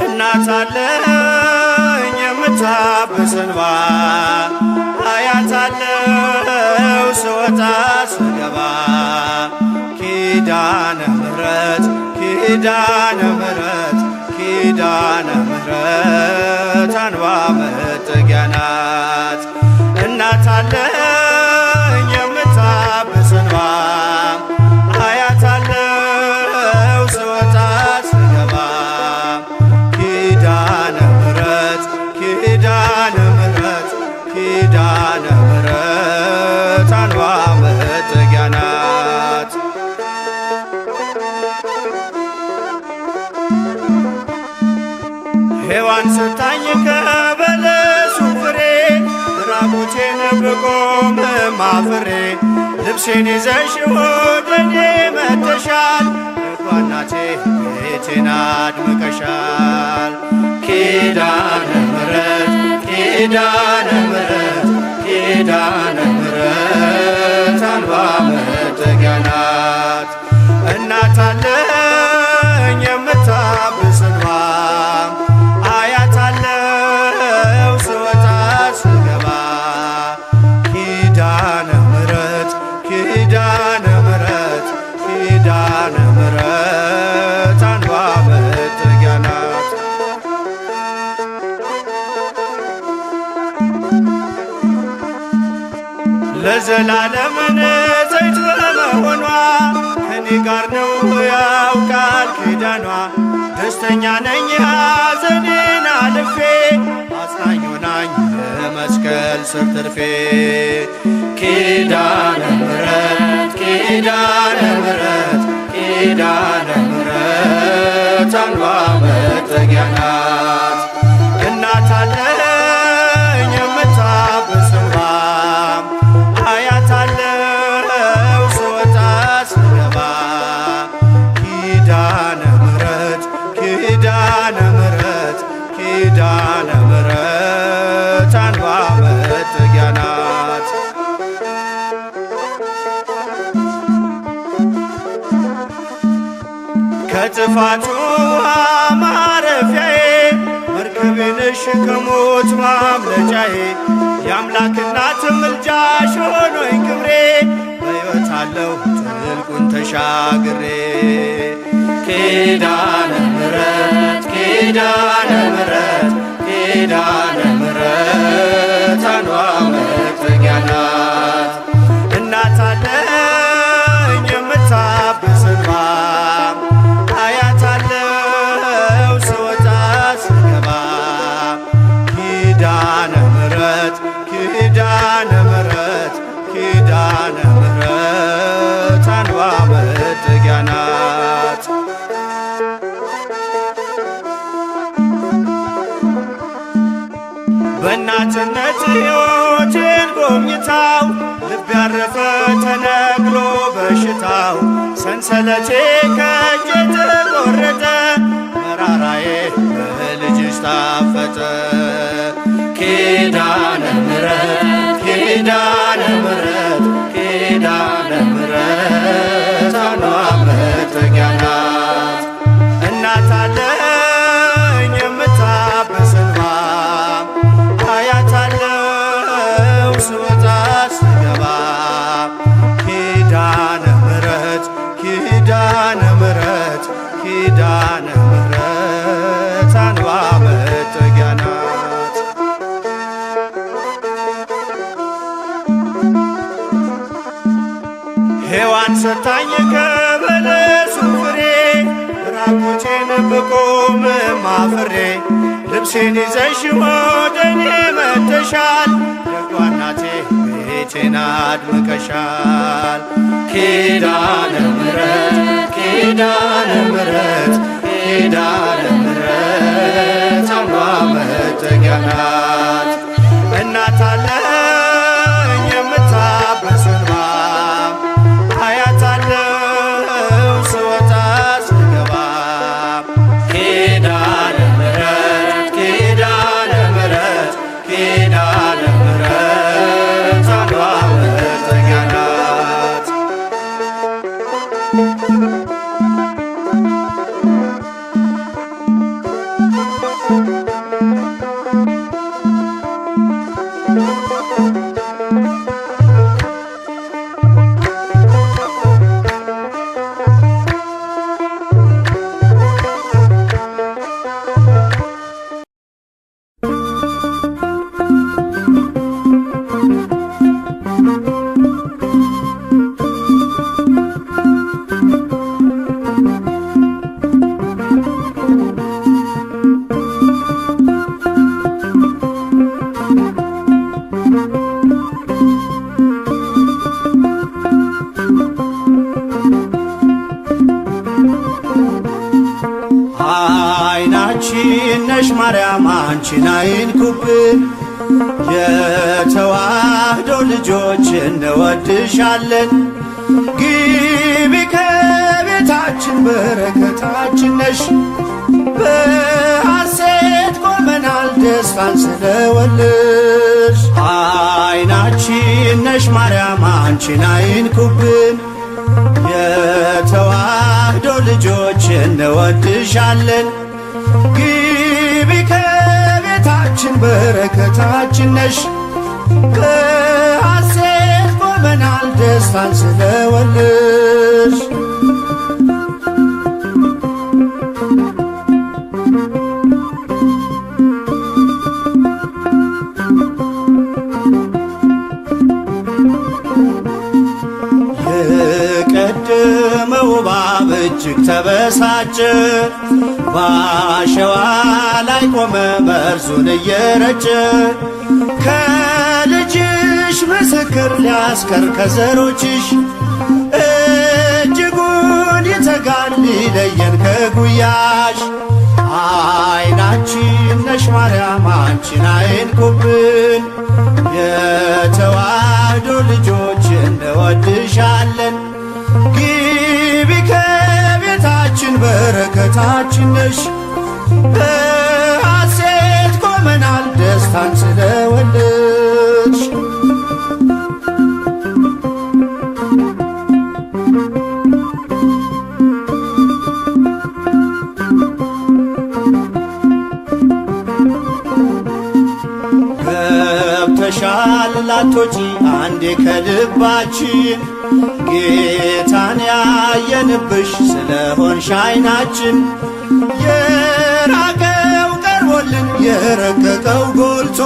እናት አለኝ የምታብስ እንባ አያታለው ስወጣ ስገባ ኪዳነ ምሕረት ኪዳነ ምሕረት ኪዳነ ምሕረት አንባ መጠጊያ ናት። እናት አለኝ የምታብስ እንባ አያታለው ስወጣ ስገባ ኪዳነ ምሕረት ኪዳነ ምሕረት ኪዳነ ምሕረት አንባ መጠጊያ ናት። ሔዋን ስታኝ ከበለሱ ፍሬ ራቁቴን ብቆምም አፍሬ ልብሴን ይዘሽ ወደኔ መጥተሻል እኮ እናቴ ቤቴን አድምቀሻል። ኪዳነ ምሕረት ኪዳነ ምሕረት ኪዳነ ምሕረት አንባ መጠጊያ ናት። እናት አለኝ የምታብስ እንባ አያታለው ስወጣ ስገባ ኪዳነ ምሕረት ኪዳነ ምሕረት ኪዳነ ምሕረት አንባ መጠጊያ ናት። ለዘላለም ንጽሕት በመሆኗ ከኔ ጋር ነው ያው ቃል ኪዳኗ። ደስተኛ ነኝ ሐዘኔን አልፌ አጽናኝ ሆናኝ በመስቀል ስር ትርፌ ኪዳነ ምሕረት ኪዳነ ምሕረት ኪዳነ ምሕረት አንባ መጠጊያ ናት። እናት አለኝ የምታብስ እንባ አያታለው ስወጣ ስገባ ኪዳነ ምሕረት ኪዳነ ምሕረት ኪዳነ ምሕረት አንባ መጠጊያ ናት። ከጥፋቱ ማረፊያዬ መርከቤ ነሽ ከሞት ማምለጫዬ የአምላክ እናት ምልጃሽ ሆኖኝ ክብሬ በሕይወት አለሁ ጥልቁን ተሻግሬ ኪዳነ ምሕረት ኪዳነ ምሕረት ኪዳነ ምሕረት አንባ መጠጊያ ናት። እናት አለኝ የምታብስ እንባ አያታለው ስወጣ ስገባ ኪዳነ ምሕረት ኪዳነ ምሕረት ኪዳነ ምሕረት አንባ መጠጊያ ናት። በእናትነት ሕይወቴን ጎብኝታው ልብ ያረፈ ተነቅሎ በሽታው ሰንሰለቴ ከእጄ ተቆረጠ መራራዬ በልጅሽ ታፈጠ ኪዳነ ምሕረት ኪዳነ ምሕረት ኪዳነ ምሕረት አንባ መጠጊያ ናት። እናት አለኝ የምታብስ እንባ አያታለው ስወጣ ስገባ ኪዳነ ምሕረት ኪዳነ ምሕረት ኪዳነ ምሕረት አንባ መጠጊያ ናት። ሔዋን ሰታኝ ከበለሱ ፍሬ ራቁቴን ብቆምም አፍሬ ልብሴን ይዘሽ ወደኔ መጥተሻል ደጓ እናቴ ቤቴን አድምቀሻል ኪዳነ ምሕረት ኪዳነ ምሕረት ኪዳነ ምሕረት አንባ መጠጊያ ናት። እናት አለኝ የምታብስ እንባ አያታለው ስወጣ ስገባ ኪዳነ ምሕረት ኪዳነ ምሕረት ኪዳነ ምሕረት አንዷ መጠጊያ ናት። አይናችን ነሽ ማርያም አንቺን አይንኩብን፣ የተዋህዶ ልጆች እንወድሻለን። ግቢ ከቤታችን በረከታችን ነሽ፣ በሐሴት ቆመናል ደስታን ስለወለድሽ። አይናችን ነሽ ማርያም አንቺን አይንኩብን፣ የተዋህዶ ልጆች እንወድሻለን። ግቢ ከቤታችን በረከታችን ነሽ፣ በሐሴት ቆመናል ደስታን ስለወለድሽ። የቀደመው እባብ እጅግ ተበሳጨ፣ በአሸዋ ላይ ቆመ መርዙን እየረጨ። ከልጅሽ ምስክር ሊያስቀር ከዘሮችሽ፣ እጅጉን ይተጋል ሊለየን ከጉያሽ። አይናችን ነሽ ማርያም አንቺን አይንኩብን፣ የተዋህዶ ልጆች እንወድሻለን። ግቢ ከቤታችን በረከታችን ነሽ፣ በሐሴት ቆመናል ደስታን ስለወለድሽ። ገብተሻል ላቶጪ አንዴ ከልባችን፣ ጌታን ያየንብሽ ስለሆንሽ አይናችን። የራቀው ቀርቦልን የረቀቀው ጎልቶ፣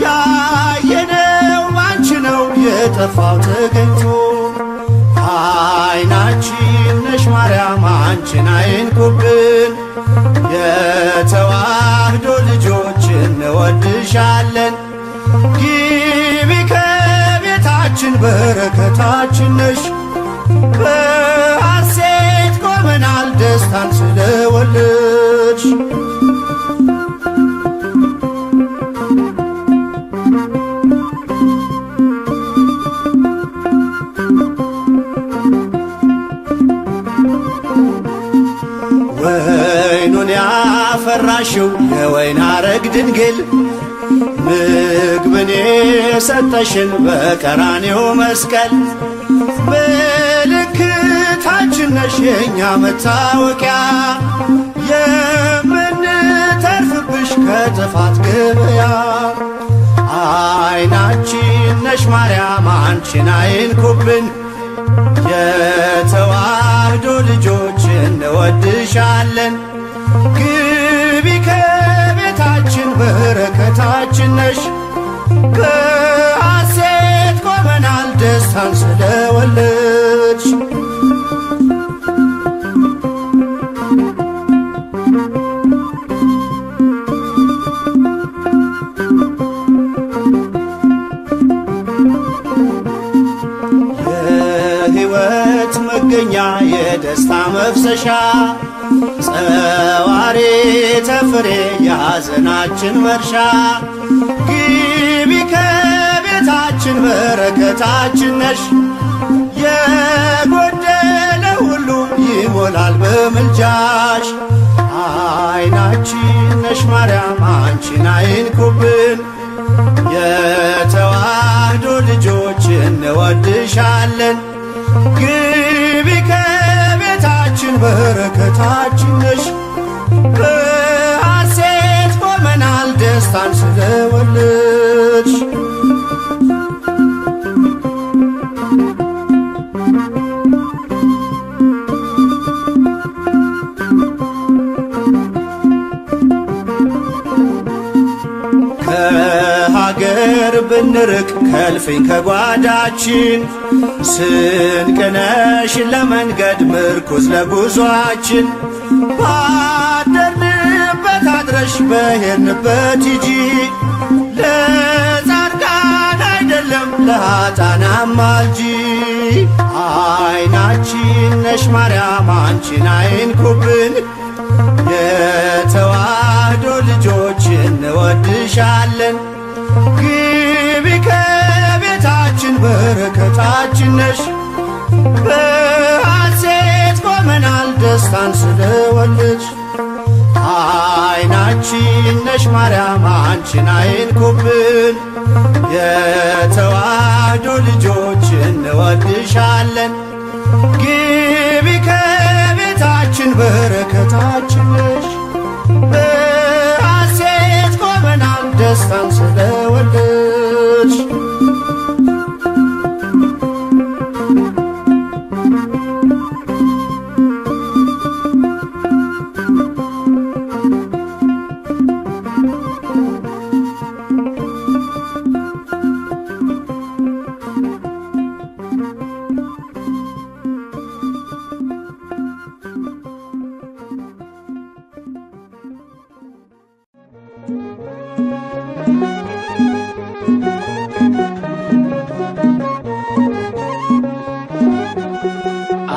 ያየነው ባንቺ ነው የጠፋው ተገኝቶ። አይናችን ነሽ ማርያም አንቺን አይንኩብን፣ የተዋህዶ ልጆች እንወድሻለን። ግቢ ከቤታችን በረከታችን ነሽ፣ በሐሴት ቆመናል ደስታን ስለወለድሽ። ወይኑን ያፈራሽው የወይን አረግ ድንግል፣ ምግብን የሰጠሽን በቀራኔው መስቀል። ምልክታችን ነሽ የእኛ መታወቂያ፣ የምንተርፍብሽ ከጥፋት ገበያ። አይናችን ነሽ ማርያም አንቺን አይንኩብን፣ የተዋህዶ ልጆች እንወድሻለን። ግቢ ከቤታችን በረከታችን ነሽ፣ በሐሴት ቆመናል ደስታን ስለወለድሽ። የሕይወት መገኛ የደስታ መፍሰሻ፣ ጸዋሪ ዝማሬ ተፍሬ ያዘናችን መርሻ ግቢ ከቤታችን በረከታችን ነሽ። የጎደለ ሁሉ ይሞላል በምልጃሽ። አይናችን ነሽ ማርያም አንቺን አይንኩብን። የተዋህዶ ልጆች እንወድሻለን። ግቢ ከቤታችን በረከታችን ነሽ። በሐሴት ቆመናል ደስታን ስለወለድሽ። ከሀገር ብንርቅ ከልፍኝ ከጓዳችን ስንቅነሽ ለመንገድ ምርኩዝ ለጉዟችን። ባደርንበት አድረሽ በሄድንበት ሂጂ። ለጻድቃን አይደለም ለኃጥአን አማልጂ። አይናችን ነሽ ማርያም አንቺን አይንኩብን። የተዋህዶ ልጆች እንወድሻለን። ግቢ ከቤታችን በረከታችን ነሽ። በሐሴት ቆመናል ደስታን ስለወለድሽ። አይናችን ነሽ ማርያም አንቺን አይንኩብን። የተዋህዶ ልጆች እንወድሻለን። ግቢ ከቤታችን በረከታችን ነሽ። በሐሴት ቆመናል ደስታን ስለወለድሽ።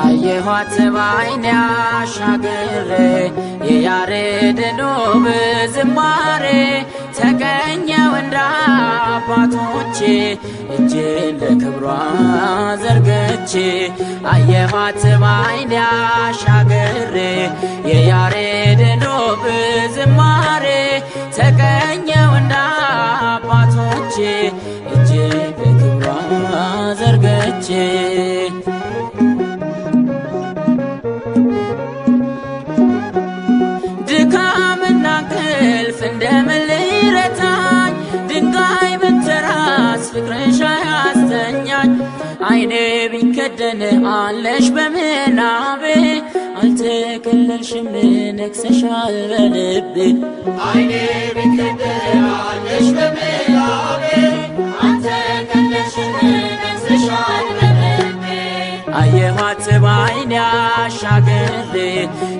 አየኋት በዓይኔ አሻግሬ የያሬድን ውብ ዝማሬ ተገኘው እንደ አባቶቼ እጄን ለክብሯ ዘርግቼ። አየኋት በዓይኔ አሻግሬ የያሬድን ውብ ዝማሬ ተገኘው እንደ አባቶቼ እጄን ለክብሯ ዘርግቼ። ድካምና እንቅልፍ እንደምን ሊረታኝ ድንጋይ ብትራስ ፍቅርሽ አያስተኛኝ። አይኔ ቢከደን አለሽ በምናቤ አልተከለልሽም ነግሰሻል በልቤ። አይኔ ቢከደን አለሽ በምናቤ አልተከለልሽም ነግሰሻል በልቤ። አየኋት በዓይኔ አሻግሬ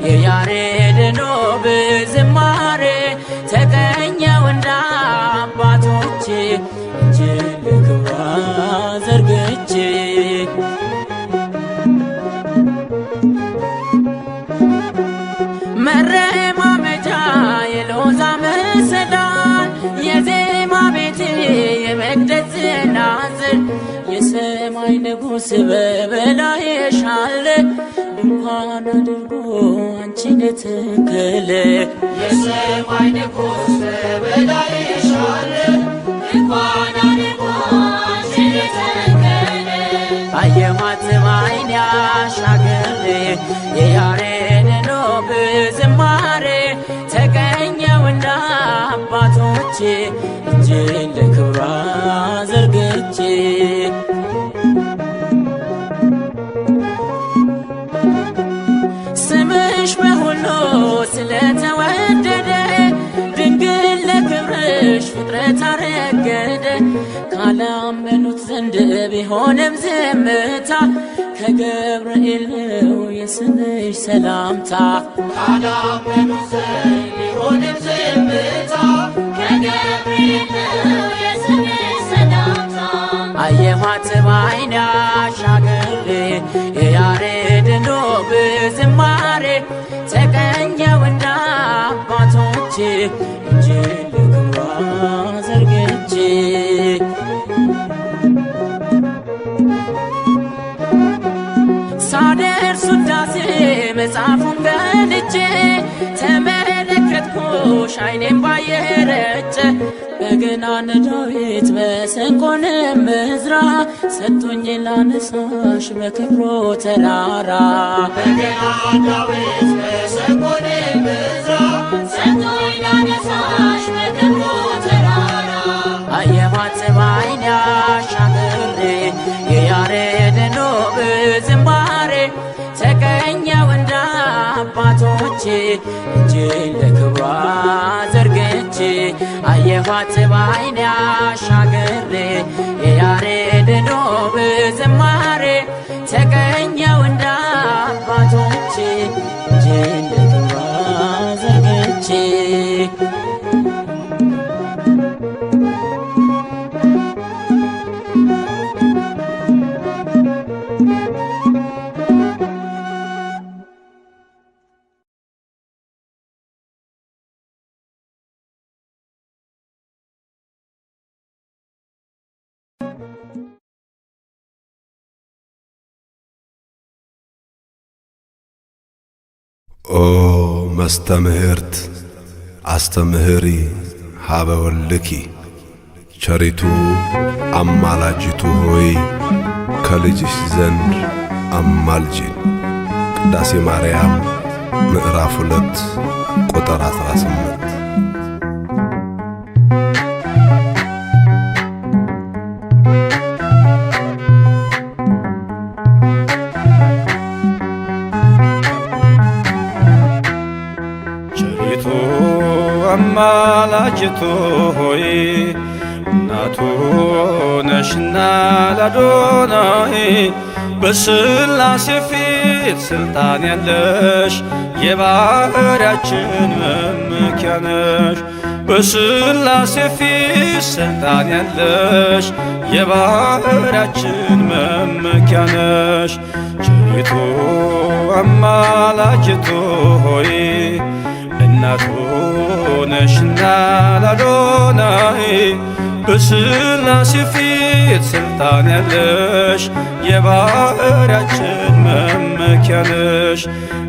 የያሬድን ውብ ዝማሬ ተገኘው እንደ አባቶቼ እጄን ለክብሯ ዘርግቼ። መረማመጃ የሎዛ መሰላል የዜማ ቤቴ የመቅደስ ናዝር የሰማይ ንጉሥ በበላይሽ አለ። ድንኳን አድርጎ አንቺን የተከለ የሰማይ ንጉሥ በበላይሽ አለ። ድንኳን አድርጎ አንቺን የተከለ። አየኋት በዓይኔ አሻግሬ የያሬድን ውብ ዝማሬ ተገኘው እንደ አባቶቼ እጄን ለክብሯ ዘርግቼ። ስምሽ በሁሉ ስለተወደደ ድንግል ለክብርሽ ፍጥረት አረገደ። ካላመኑት ዘንድ ቢሆንም ዝምታ ከገብርኤል ነው የስምሽ ሰላምታ። ካላመኑት ዘንድ ቢሆንም ዝምታ ከገብርኤል ነው የስምሽ ሰላምታ። አየኋት በዓይኔ አሻግሬ የያሬድን ውብ ዝማሬ ተገኘው እንደ እጄን ለክብሯ ዘርግቼ ሳደርስ ውዳሴ መጽሐፉን ገልጬ ተመለከትኩሽ ዓይኔም ባየረጨ በገናን ዳዊት መሰንቆንም ዕዝራ ሰጡኝ ላነሳሽ በክብሩ ተራራ በገናን ዳዊት መሰንቆንም ዕዝራ ሰጡኝ ላነሳሽ በክብሩ ተራራ አየኋት በዓይኔ አሻግሬ የያሬድን ውብ ዝማሬ ተቀኘው እንደ አባቶቼ እጄን ለክብሯ ዘርግቼ አየኋት በዓይኔ አሻግሬ የያሬድን ውብ ዝማሬ ተቀኘው እንደ አባቶቼ እጄን ለክብሯ ዘርግቼ ኦ መስተምህርት አስተምህሪ ሀበ ወልድኪ ቸሪቱ አማላጅቱ ሆይ ከልጅሽ ዘንድ አማልጂን። ቅዳሴ ማርያም ምዕራፍ 2 ቁጥር 18። አማላጅቱ ሆይ እናቱ ነሽና ለአዶናይ በሥላሴ ፊት ሥልጣን ያለሽ የባሕርያችን መመኪያ ነሽ። በሥላሴ ፊት ሥልጣን ያለሽ የባሕርያችን መመኪያ ነሽ። ቸሪቱ አማላጅቱ ሆይ እናቱ ነሽና ለአዶናይ በሥላሴ ፊት ሥልጣን ያለሽ የባሕርያችን መመኪያ ነሽ።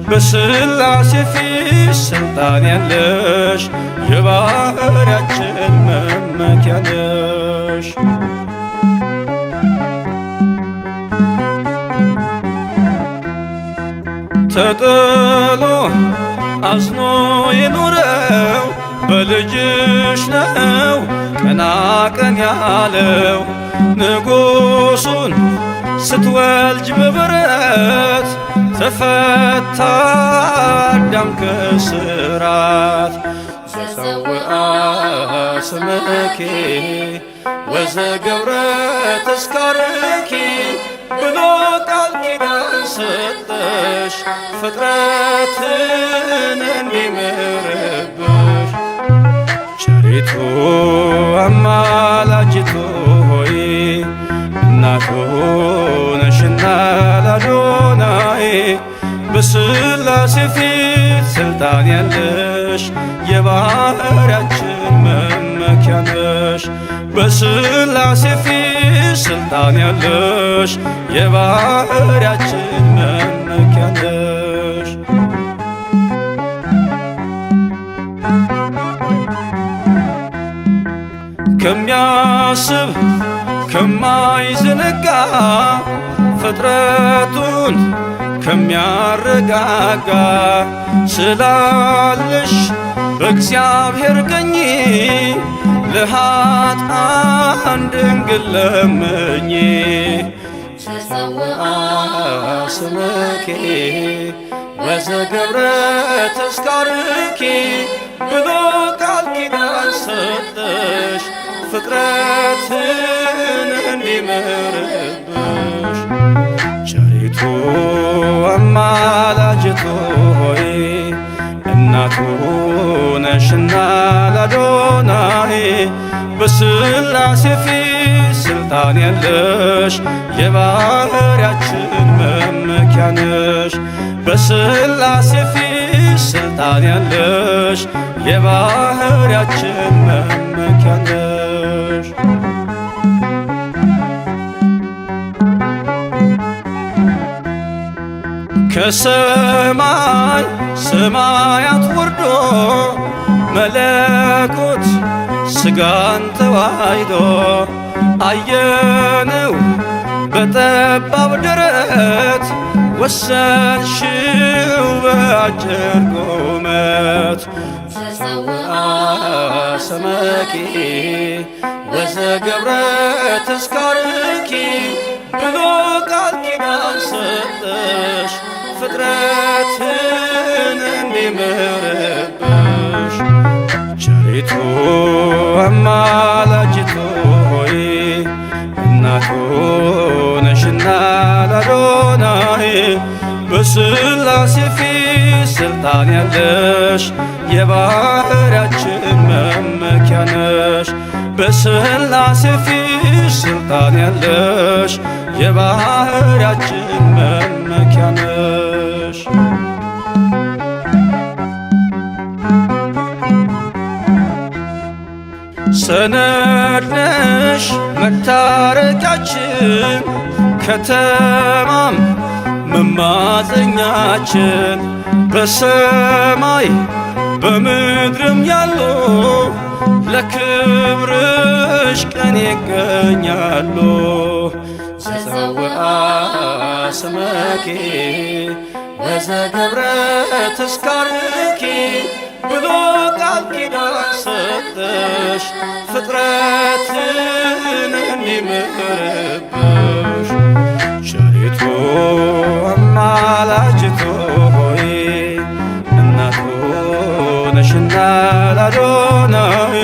በሥላሴ ፊት ሥልጣን ያለሽ የባሕርያችን መመኪያ ነሽ። ተጥሎ አዝኖ የኖረው በልጅሽ ነው ቀና ቀን ያለው። ንጉሡን ስትወልጅ በበረት ተፈታ አዳም ከስራት። ዘፀውአ ስምኪ ወዘገብረ ተስካርኪ ብሎ ቃል ኪዳን ሰጠሽ ፍጥረትን እንዲምርብሽ። ቸሪቱ አማላጅቱ ሆይ እናቱ ነሽና ለአዶናይ በሥላሴ ፊት ሥልጣን ያለሽ የባሕርያችን መመኪያ ነሽ። በሥላሴ ፊት ሥልጣን ያለሽ የባሕርያችን መመኪያ ነሽ። ከሚያስብ ከማይዘነጋ ፍጥረቱን ከሚያረጋጋ ስላለሽ በእግዚአብሔር ቀኝ ለኃጥአን ድንግል ለምኚ። ዘፀውአ ስምኪ ወዘገብረ ተስካርኪ ብሎ ቃል ኪዳን ሰጠሽ ፍጥረትን እንዲምርብሽ። ቸሪቱ አማላጅቱ ሆይ እናቱ ነሽና ለአዶናይ በሥላሴ ፊት ስልጣን ያለሽ የባሕርያችን መመኪያ ነሽ። በሥላሴ ፊት ስልጣን ያለሽ የባሕርያችን መመኪያ ነሽ። ከሰማይ ሰማያት ወርዶ መለኮት ሥጋን ተዋሕዶ አየነው በጠባብ ደረት ወሰንሽው በአጭር ቁመት። ተጸውዐ ሰመኪ ወዘገብረ ተስካርኪ ብሎ ቃል ኪዳን ሰጠሽ ፍጥረትን እንዲምርብሽ። ቸሪቱ አማላጅቱ ሆይ እናቱ ነሽና ለአዶናይ በሥላሴ ፊት ስልጣን ያለሽ የባሕርያችን መመኪያ ነሽ። በሥላሴ ፊት ስልጣን ያለሽ የባሕርያችን መመኪያ ነሽ። ሰነድ ነሽ መታረቂያችን ከተማም መማፀኛችን በሰማይ በምድርም ያሉ ለክብርሽ ቀን ይገኛሉ። ተጸውዐ ስመኪ ወዘገብረ ተስካርኪ ብሎ ቃል ኪዳን ሰጠሽ ፍጥረትን እንዲምርብሽ። ቸሪቱ አማላጅቱ ሆይ እናቱ ነሽና ለአዶናይ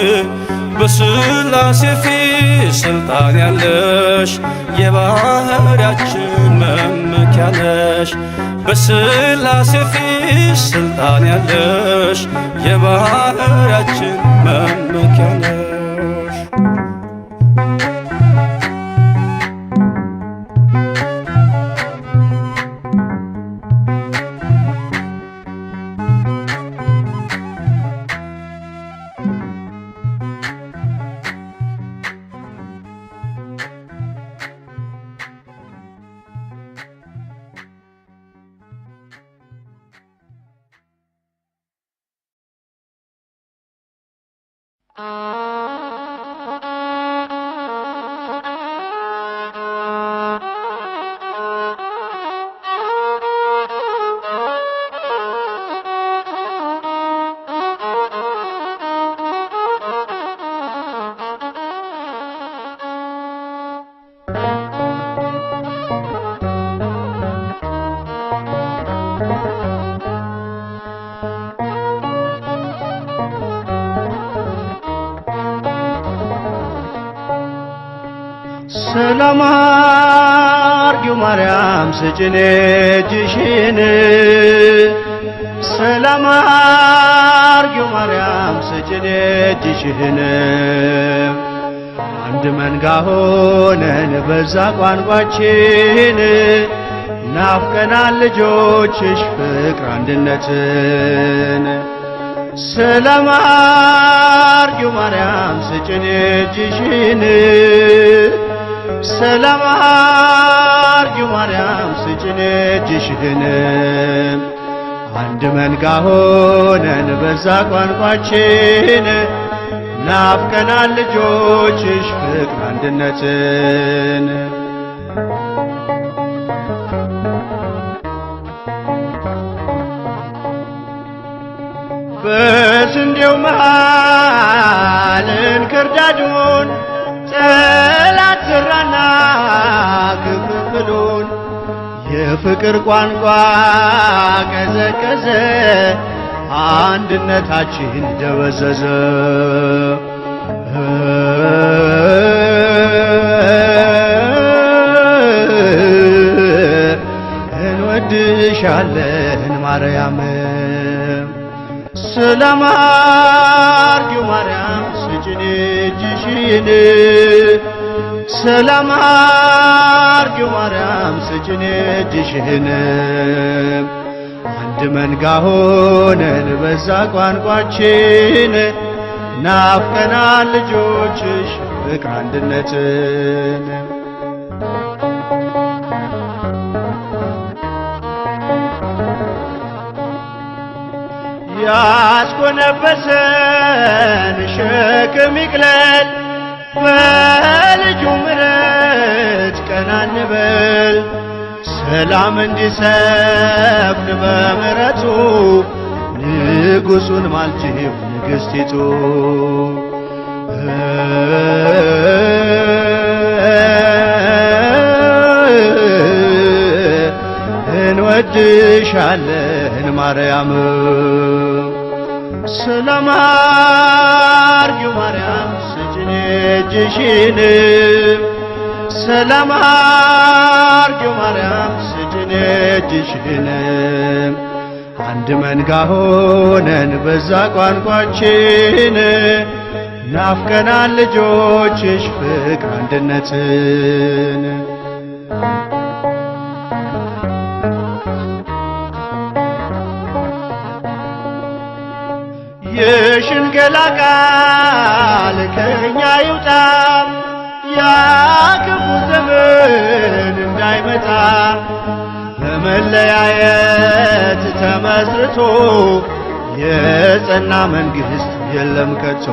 በሥላሴ ፊት ስልጣን ያለሽ የባሕርያችን መመኪያ ነሽ። በሥላሴ ፊት ስልጣን ያለሽ የባሕርያችን መመኪያ ነሽ። ሰላም አርጊው ማርያም ስጭኝ እጅሽን፣ ሰላም አርጊው ማርያም ስጭኝ እጅሽን። አንድ መንጋ ሆነን በዛ ቋንቋችን ናፍቀናል ልጆችሽ ፍቅር አንድነትን። ሰላም አርጊው ማርያም ስጭኝ እጅሽን፣ ሰላም አርጊው ማርያም ስጭኝ እጅሽን። አንድ መንጋ ሆነን በዛ ቋንቋችን ናፍቀናል ልጆችሽ ፍቅር አንድነትን። በስንዴው መሃል እንክርዳዱን ጠላት ዘራና ክፍፍሉን የፍቅር ቋንቋ ቀዘቀዘ አንድነታችን ደበዘዘ። እንወድሻለን ማርያም ሰላም አርጊው ማርያም ስጭኝ እጅሽን እጅሽን ሰላም አርጊው ማርያም ስጭን እጅሽን አንድ መንጋ ሆነን በዛ ቋንቋችን ናፍቀናል ልጆችሽ ፍቅር አንድነትን ያስኮነበሰን ሸክም ይቅለል በልጁ ምሕረት ቀና እንበል ሰላም እንዲሰፍን በምሕረቱ ንጉሡን ማልጅው ንግሥቲቱ እንወድሻለን ማርያም ሰላም አርጊው ማርያም ስጭን እጅሽን ሰላም አርጊው ማርያም ስጭን እጅሽን አንድ መንጋ ሆነን በዛ ቋንቋችን ናፍቀናል ልጆችሽ ፍቅር አንድነትን የሽንገላ ቃል ከእኛ ይውጣ ያ ክፉ ዘመን እንዳይመጣ በመለያየት ተመስርቶ የጸና መንግሥት የለም ከቶ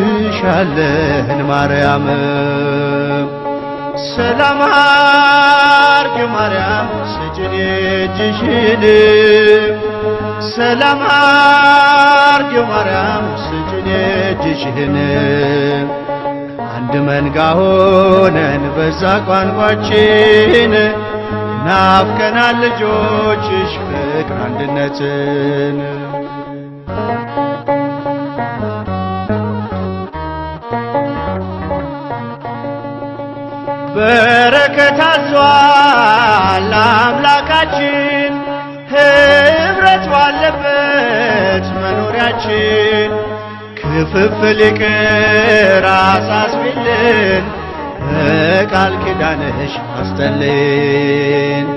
እንወድሻለን ማርያም ሰላም አርጊው ማርያም ስጭን እጅሽን ሰላም አርጊው ማርያም ስጭን እጅሽን አንድ መንጋ ሆነን በዛ ቋንቋችን ናፍቀናል ልጆችሽ ፍቅር አንድነትን በረከት አዟል አምላካችን ኅብረት ባለበት መኖሪያችን ክፍፍል ይቅር አሳስቢልን በቃል ኪዳንሽ አስጠልን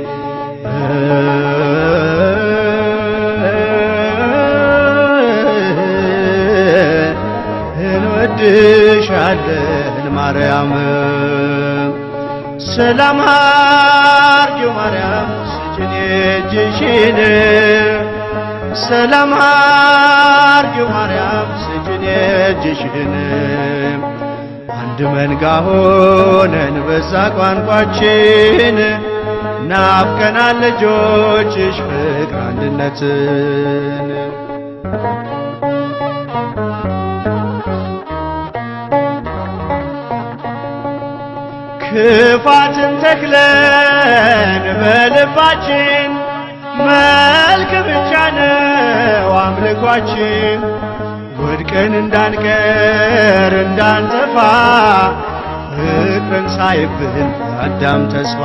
እንወድሻለን ማርያም ሰላም አርጊው ማርያም ስጭን እጅሽን ሰላም አርጊው ማርያም ስጭን እጅሽን አንድ መንጋ ሆነን በዛ ቋንቋችን ናፍቀናል ልጆችሽ ፍቅር አንድነትን ክፋትን ተክለን በልባችን መልክ ብቻ ነው አምልኳችን ወድቀን እንዳንቀር እንዳንጠፋ ፍቅርን ሳይብን አዳም ተስፋ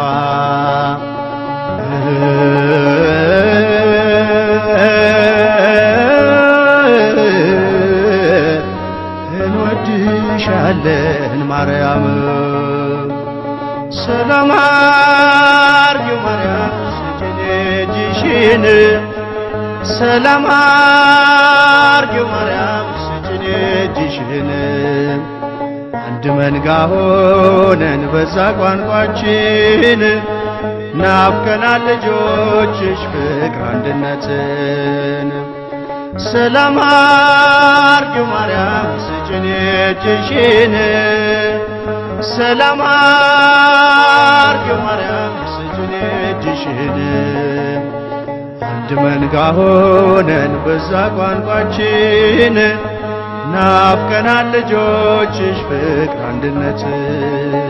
እንወድሻለን ማርያም ሰላም አርጊው ማርያም ስጭን እጅሽን ሰላም አርጊው ማርያም ስጭን እጅሽን አንድ መንጋ ሆነን በዛ ቋንቋችን ናፍቀናል ልጆችሽ ፍቅር አንድነትን ሰላም አርጊው ማርያም ስጭን እጅሽን ሰላም አርጊው ማርያም ስጭን እጅሽን አንድ መንጋ ሆነን በዛ ቋንቋችን ናፍቀናል ልጆችሽ ፍቅር አንድነትን